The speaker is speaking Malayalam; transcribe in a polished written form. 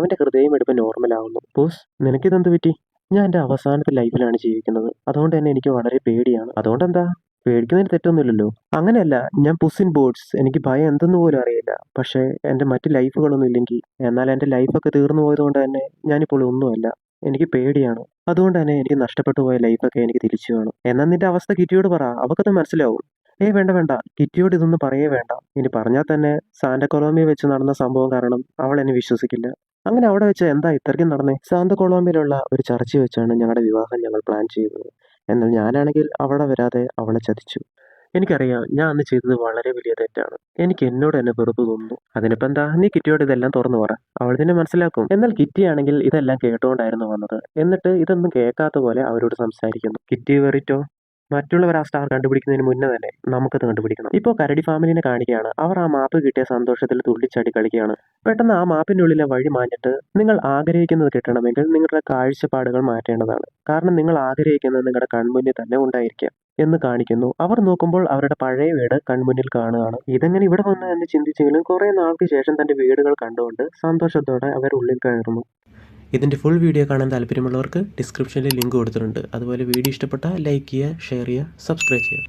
അവൻ്റെ ഹൃദയമിടിപ്പ് നോർമലാവുന്നു. ബോസ്, നിനക്കിതെന്ത് പറ്റി? ഞാൻ എൻ്റെ അവസാനത്തെ ലൈഫിലാണ് ജീവിക്കുന്നത്. അതുകൊണ്ട് തന്നെ എനിക്ക് വളരെ പേടിയാണ്. അതുകൊണ്ടെന്താ? പേടിക്കുന്നതിന് തെറ്റൊന്നുമില്ലല്ലോ. അങ്ങനെയല്ല, ഞാൻ പുസ് ഇൻ ബോട്ട്സ്. എനിക്ക് ഭയം എന്തെന്ന് പോലും അറിയില്ല. പക്ഷേ എൻ്റെ മറ്റ് ലൈഫുകളൊന്നും ഇല്ലെങ്കിൽ, എന്നാൽ എൻ്റെ ലൈഫൊക്കെ തീർന്നു പോയതുകൊണ്ട് തന്നെ ഞാനിപ്പോൾ ഒന്നുമല്ല. എനിക്ക് പേടിയാണ്. അതുകൊണ്ട് തന്നെ എനിക്ക് നഷ്ടപ്പെട്ടു പോയ ലൈഫൊക്കെ എനിക്ക് തിരിച്ചു വേണം. എന്നാൽ നിന്റെ അവസ്ഥ കിറ്റിയോട് പറ, അവൾക്കത് മനസ്സിലാവും. ഏയ് വേണ്ട വേണ്ട, കിറ്റിയോട് ഇതൊന്നും പറയേ വേണ്ട. ഇനി പറഞ്ഞാൽ തന്നെ സാന്റ കൊളോംബിയ വെച്ച് നടന്ന സംഭവം കാരണം അവൾ എന്നെ വിശ്വസിക്കില്ല. അങ്ങനെ അവിടെ വെച്ച് എന്താ ഇത്രയ്ക്കും നടന്നേ? സാന്ത കൊളോംബിയയിലുള്ള ഒരു ചർച്ചിൽ വെച്ചാണ് ഞങ്ങളുടെ വിവാഹം ഞങ്ങൾ പ്ലാൻ ചെയ്തത്. എന്നാൽ ഞാനാണെങ്കിൽ അവിടെ വരാതെ അവളെ ചതിച്ചു. എനിക്കറിയാം, ഞാൻ അന്ന് ചെയ്തത് വളരെ വലിയ തെറ്റാണ്. എനിക്ക് എന്നോട് തന്നെ വെറുപ്പ് തോന്നുന്നു. അതിനിപ്പോൾ എന്താ, നീ കിറ്റിയോട് ഇതെല്ലാം തുറന്നു പറ, അവൾ തന്നെ മനസ്സിലാക്കും. എന്നാൽ കിറ്റിയാണെങ്കിൽ ഇതെല്ലാം കേട്ടുകൊണ്ടായിരുന്നു വന്നത്. എന്നിട്ട് ഇതൊന്നും കേൾക്കാത്ത പോലെ അവരോട് സംസാരിക്കുന്നു. കിറ്റി വെറിറ്റോ, മറ്റുള്ളവർ ആ സ്റ്റാർ കണ്ടുപിടിക്കുന്നതിന് മുന്നേ തന്നെ നമുക്കത് കണ്ടുപിടിക്കണം. ഇപ്പോൾ കരടി ഫാമിലിനെ കാണിക്കുകയാണ്. അവർ ആ മാപ്പ് കിട്ടിയ സന്തോഷത്തിൽ തുള്ളിച്ചാടി കളിക്കുകയാണ്. പെട്ടെന്ന് ആ മാപ്പിൻ്റെ ഉള്ളിലെ വഴി മാഞ്ഞിട്ട് നിങ്ങൾ ആഗ്രഹിക്കുന്നത് കിട്ടണമെങ്കിൽ നിങ്ങളുടെ കാഴ്ചപ്പാടുകൾ മാറ്റേണ്ടതാണ്. കാരണം നിങ്ങൾ ആഗ്രഹിക്കുന്നത് നിങ്ങളുടെ കൺമുന്നിൽ തന്നെ ഉണ്ടായിരിക്കാം എന്ന് കാണിക്കുന്നു. അവർ നോക്കുമ്പോൾ അവരുടെ പഴയ വീട് കൺമുന്നിൽ കാണുകയാണ്. ഇതെങ്ങനെ ഇവിടെ വന്നു എന്ന് ചിന്തിച്ചെങ്കിലും കുറേ നാൾക്ക് ശേഷം തൻ്റെ വീടുകൾ കണ്ടുകൊണ്ട് സന്തോഷത്തോടെ അവർ ഉള്ളിൽ കയറുന്നു. ഇതിൻ്റെ ഫുൾ വീഡിയോ കാണാൻ താല്പര്യമുള്ളവർക്ക് ഡിസ്ക്രിപ്ഷനിൽ ലിങ്ക് കൊടുത്തിട്ടുണ്ട്. അതുപോലെ വീഡിയോ ഇഷ്ടപ്പെട്ടാൽ ലൈക്ക് ചെയ്യുക, ഷെയർ ചെയ്യുക, സബ്സ്ക്രൈബ് ചെയ്യുക.